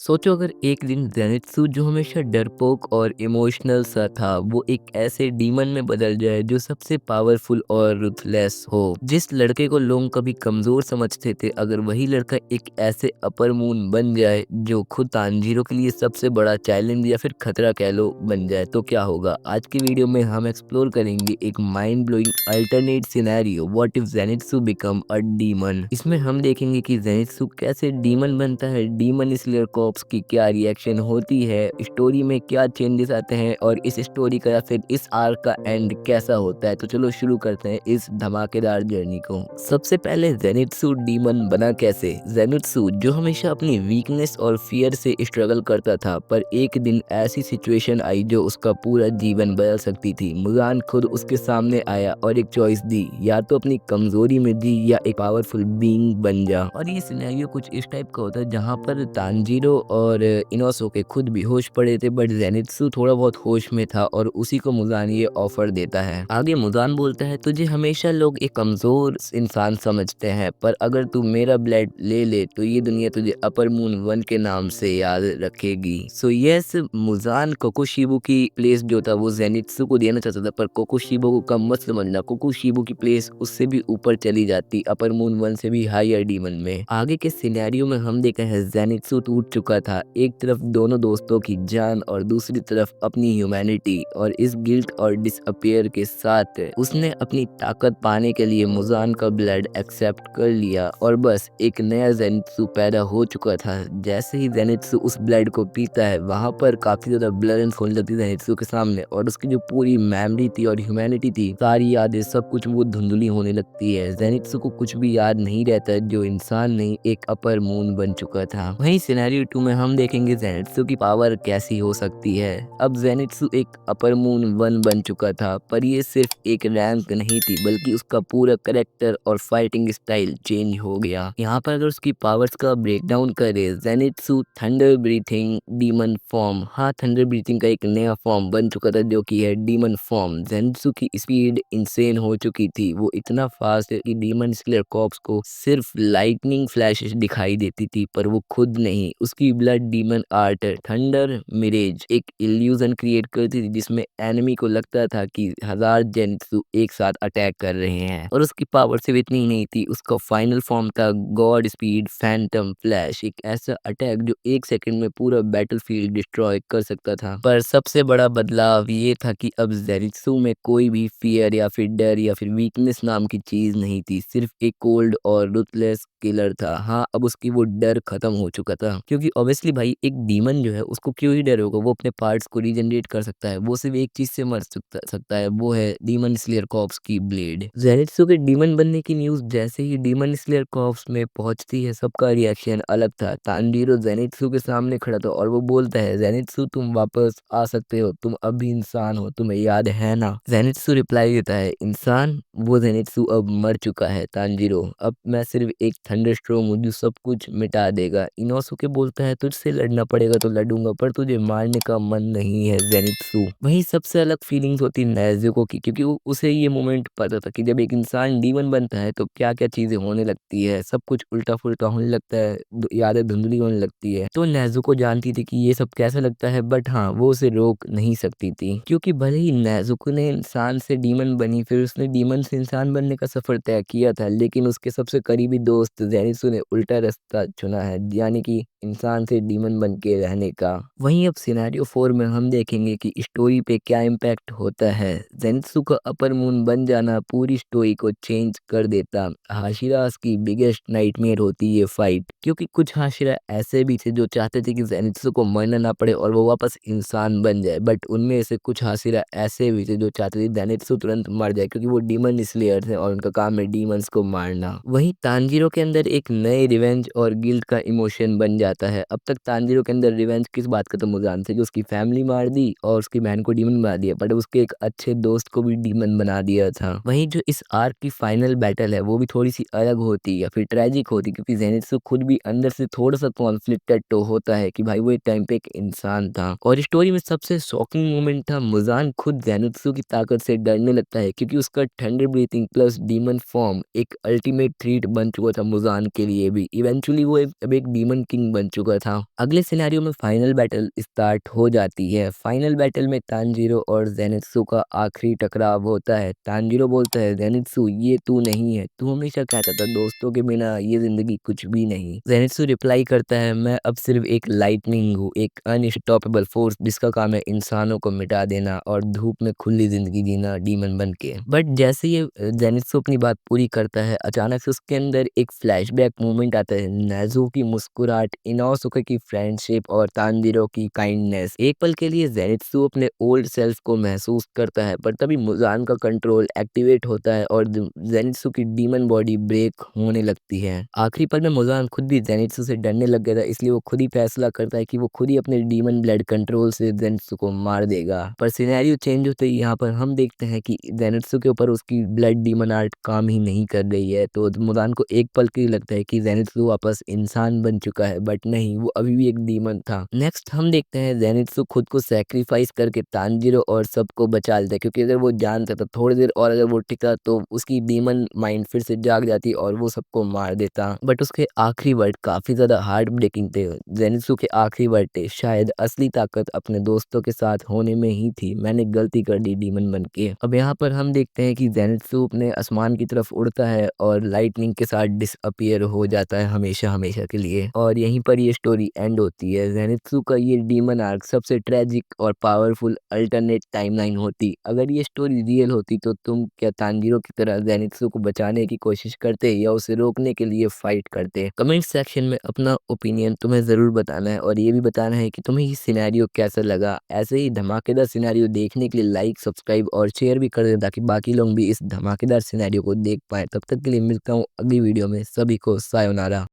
सोचो अगर एक दिन ज़ेनित्सु जो हमेशा डरपोक और इमोशनल सा था वो एक ऐसे डीमन में बदल जाए जो सबसे पावरफुल और रुथलेस हो। जिस लड़के को लोग कभी कमजोर समझते थे अगर वही लड़का एक ऐसे अपर मून बन जाए जो खुद तानजीरो के लिए सबसे बड़ा चैलेंज या फिर खतरा कह लो बन जाए तो क्या होगा। आज की वीडियो में हम एक्सप्लोर करेंगे एक mind blowing alternate scenario what if Zenitsu become a demon. इसमें हम देखेंगे कि ज़ेनित्सु कैसे डीमन बनता है, डीमन स्लेयर कॉर्प्स की क्या रिएक्शन होती है, स्टोरी में क्या चेंजेस आते हैं और इस स्टोरी का या फिर इस आर्क का एंड कैसा होता है। तो चलो शुरू करते हैं इस धमाकेदार जर्नी को। सबसे पहले ज़ेनित्सु डीमन बना कैसे। ज़ेनित्सु जो हमेशा अपनी वीकनेस और फियर से स्ट्रगल करता था पर एक दिन ऐसी सिचुएशन आई जो उसका पूरा जीवन बदल सकती थी। मुरान खुद उसके सामने आया और एक चॉइस दी, या तो अपनी कमजोरी में जी या एक पावरफुल बीइंग बन जा। और ये सिनेरियो कुछ इस टाइप का होता है जहाँ पर तानजीरो और इनोसुके खुद बेहोश पड़े थे बट ज़ेनित्सु थोड़ा बहुत होश में था और उसी को मुजान ये ऑफर देता है। आगे मुजान बोलता है तुझे हमेशा लोग एक कमजोर इंसान समझते हैं पर अगर तू मेरा ब्लड ले ले तो ये दुनिया तुझे अपर मून वन के नाम से याद रखेगी। सो यस, मुजान कोकोशिबो की प्लेस जो था वो ज़ेनित्सु को देना चाहता था पर कोकोशिबो को कम मत समझना, कोकोशिबो की प्लेस उससे भी ऊपर चली जाती, अपर मून वन से भी हायर डीमन में। आगे के सिनेरियो में हम देखा है ज़ेनित्सु टूट चुका था, एक तरफ दोनों दोस्तों की जान और दूसरी तरफ अपनी ह्यूमैनिटी, और इस गिल्ट और डिसअपियर के साथ उसने अपनी ताकत पाने के लिए मुजान का ब्लड एक्सेप्ट कर लिया और बस एक नया ज़ेनित्सु पैदा हो चुका था। जैसे ही ज़ेनित्सु उस ब्लड को पीता है वहां पर काफी ज्यादा ब्लरेंस होने लगती है ज़ेनित्सु के सामने और उसकी जो पूरी मेमोरी थी और ह्यूमैनिटी थी, सारी यादें सब कुछ वो धुंधली होने लगती है। ज़ेनित्सु को कुछ भी याद नहीं रहता जो इंसान नहीं एक अपर मून बन चुका था। वहीं सिनेरियो 2 में हम देखेंगे ज़ेनित्सु की पावर कैसी हो सकती है। अब ज़ेनित्सु एक अपर मून वन बन चुका था पर ये सिर्फ एक रैंक नहीं थी बल्कि उसका पूरा करेक्टर और फाइटिंग स्टाइल चेंज हो गया। यहाँ पर अगर उसकी पावर्स का ब्रेक डाउन करें, Zenitsu thunder breathing demon form, हाँ थंडर ब्रीथिंग का एक नया फॉर्म बन चुका था जो कि है डीमन फॉर्म। ज़ेनित्सु की स्पीड इंसेन हो चुकी थी, वो इतना फास्ट है कि डीमन स्लेयर कॉर्प्स को सिर्फ लाइटनिंग फ्लैशेस दिखाई देती थी पर वो खुद नहीं। उसकी blood demon art thunder mirage एक इल्यूजन क्रिएट करती थी जिसमें एनिमी को लगता था कि हजार ज़ेनित्सु एक साथ अटैक कर रहे हैं। और उसकी पावर सिर्फ इतनी ही नहीं थी, उसका फाइनल फॉर्म था गॉड स्पीड फैंटम फ्लैश, एक ऐसा अटैक जो एक सेकंड में पूरा बैटलफील्ड डिस्ट्रॉय कर सकता था। पर सबसे बड़ा बदलाव ये था कि अब ज़ेनित्सु में कोई भी फियर या फिर डर या फिर वीकनेस नाम की चीज नहीं थी, सिर्फ एक कोल्ड और रुथलेस किलर था। हाँ, अब उसकी वो डर खत्म हो चुका था क्योंकि ऑब्वियसली भाई एक डीमन जो है उसको क्यों ही डर होगा, वो अपने पार्ट्स को रीजनरेट कर सकता है, वो सिर्फ एक चीज से मर सकता है, वो है डीमन स्लेयर कॉर्प्स की ब्लेड। ज़ेनित्सु के डीमन बनने की न्यूज जैसे ही डीमन स्लेयर कॉर्प्स में पहुंचती है सबका रिएक्शन अलग था। तानजीरो ज़ेनित्सु के सामने खड़ा था और वो बोलता है ज़ेनित्सु तुम वापस आ सकते हो, तुम अब भी इंसान हो, तुम्हें याद है ना। ज़ेनित्सु रिप्लाई देता है इंसान, वो ज़ेनित्सु अब मर चुका है तानजीरो, अब मैं सिर्फ एक थंडरस्टॉर्म हूँ जो सब कुछ मिटा देगा। इनोसुके बोलता है तुझसे लड़ना पड़ेगा तो लड़ूंगा पर तुझे मारने का मन नहीं है ज़ेनित्सु। वहीं सबसे अलग फीलिंग्स होती नेज़ुको की क्योंकि उसे ये मोमेंट पता था कि जब एक इंसान डीमन बनता है तो क्या क्या चीजें होने लगती है, सब कुछ उल्टा फुल्टा होने लगता है, यादें धुंधली होने लगती है। तो नेज़ुको जानती थी कि ये सब कैसा लगता है बट हाँ वो उसे रोक नहीं सकती थी क्योंकि भले ही नेज़ुको ने इंसान से डीमन बनी, फिर उसने डीमन से इंसान बनने का सफर तय किया था, लेकिन उसके सबसे करीबी दोस्त ज़ेनित्सु ने उल्टा रास्ता चुना है, यानी कि इंसान से डीमन बन के रहने का। वहीं अब सिनेरियो 4 में हम देखेंगे कि स्टोरी पे क्या इम्पैक्ट होता है। ज़ेनित्सु का अपर मून बन जाना पूरी स्टोरी को चेंज कर देता। हाशिरास की बिगेस्ट नाइटमेयर होती ये फाइट क्योंकि कुछ हाशिरा ऐसे भी थे जो चाहते थे कि ज़ेनित्सु को मरना ना पड़े और वो वापस इंसान बन जाए, बट उनमें से कुछ हाशिरा ऐसे भी थे जो चाहते थे ज़ेनित्सु तुरंत मर जाए क्योंकि वो डीमन स्लेयर थे और उनका काम है डीमंस को मारना। वहीं तानजीरो के अंदर एक नए रिवेंज और गिल्ट का इमोशन बन जाता है। अब तक तानजीरो के अंदर रिवेंज किस बात का तो मुजान थे कि उसकी फैमिली मार दी और उसकी बहन को डीमन बना दिया, बट उसके एक अच्छे दोस्त को भी डीमन बना दिया था। वहीं जो इस आर्क की फाइनल बैटल है वो भी थोड़ी सी अलग होती या फिर ट्रेजिक होती क्योंकि ज़ेनित्सु खुद भी अंदर से थोड़ा सा कॉन्फ्लिक्टेड तो होता है कि भाई वो एक टाइम पे एक इंसान था। और स्टोरी में सबसे शॉकिंग मोमेंट था मुजान खुद ज़ेनित्सु की ताकत से डरने लगता है क्योंकि उसका thunder breathing plus demon form एक अल्टीमेट थ्रेट बन चुका था मुजान के लिए भी। इवेंचुअली वो अब एक डीमन किंग बन चुका था। अगले सिनेरियो में फाइनल बैटल स्टार्ट हो जाती है। फाइनल बैटल में तानजीरो और ज़ेनित्सु का आखिरी टकराव होता है। तानजीरो बोलता है, ज़ेनित्सु ये तू नहीं है, तू हमेशा कहता था दोस्तों के बिना ये जिंदगी कुछ भी नहीं। ज़ेनित्सु रिप्लाई करता है, मैं अब सिर्फ एक लाइटनिंग हूँ, एक अनस्टॉपेबल फोर्स जिसका काम है इंसानों को मिटा देना और धूप में खुली जिंदगी जीना डीमन बन के। बट जैसे ये ज़ेनित्सु अपनी बात पूरी करता है, अचानक से उसके अंदर एक फ्लैशबैक मोमेंट आता है। नेज़ुओ की मुस्कुराहट, इनोसुके की फ्रेंडशिप और तानजीरो की काइंडनेस। एक पल के लिए ज़ेनित्सु अपने ओल्ड सेल्फ को महसूस करता है, पर तभी मुज़ान का कंट्रोल एक्टिवेट होता है और ज़ेनित्सु की डीमन बॉडी ब्रेक होने लगती है। आखिरी पल में मुज़ान खुद भी ज़ेनित्सु से डरने लग गया था, इसलिए वो खुद ही फैसला करता है कि वो खुद ही अपने डीमन ब्लड कंट्रोल से ज़ेनित्सु को मार देगा। पर सिनेरियो चेंज होते ही यहाँ पर हम देखते हैं कि ज़ेनित्सु के ऊपर उसकी ब्लड डीमन आर्ट काम ही नहीं कर रही है। तो मुज़ान को एक पल के लिए लगता है कि ज़ेनित्सु वापस इंसान बन चुका है, बट नहीं, वो अभी भी एक डीमन था। नेक्स्ट हम देखते हैं ज़ेनित्सु खुद को सैक्रिफाइस करके तानजीरो और सबको बचा लेता है, क्योंकि अगर वो जानता था थोड़ी देर और अगर वो टिका तो उसकी डीमन माइंड फिर से जाग जाती और वो सबको मार देता। बट उसके आखिरी वर्ड काफी ज्यादा हार्ट ब्रेकिंग थे। ज़ेनित्सु के आखिरी वर्ड थे, शायद असली ताकत अपने दोस्तों के साथ होने में ही थी, मैंने गलती कर दी डीमन बन के। अब यहाँ पर हम देखते हैं कि ज़ेनित्सु अपने आसमान की तरफ उड़ता है और लाइटनिंग के साथ डिसअपियर हो जाता है हमेशा हमेशा के लिए, और यहीं पर ये स्टोरी एंड होती है। ज़ेनित्सु का ये डीमन आर्क सबसे ट्रेजिक और पावरफुल अल्टरनेट टाइमलाइन होती। अगर ये स्टोरी रियल होती तो तुम क्या तानजीरो की तरह ज़ेनित्सु को बचाने की कोशिश करते या उसे रोकने के लिए फाइट करते? कमेंट सेक्शन में अपना ओपिनियन तुम्हें ज़रूर बताना है, और ये भी बताना है कि तुम्हें ये सिनेरियो कैसा लगा। ऐसे ही धमाकेदार सिनेरियो देखने के लिए लाइक, सब्सक्राइब और शेयर भी कर दें ताकि बाकी लोग भी इस धमाकेदार सिनेरियो को देख पाएँ। तब तक के लिए मिलता हूँ अगली वीडियो में। सभी को सायोनारा।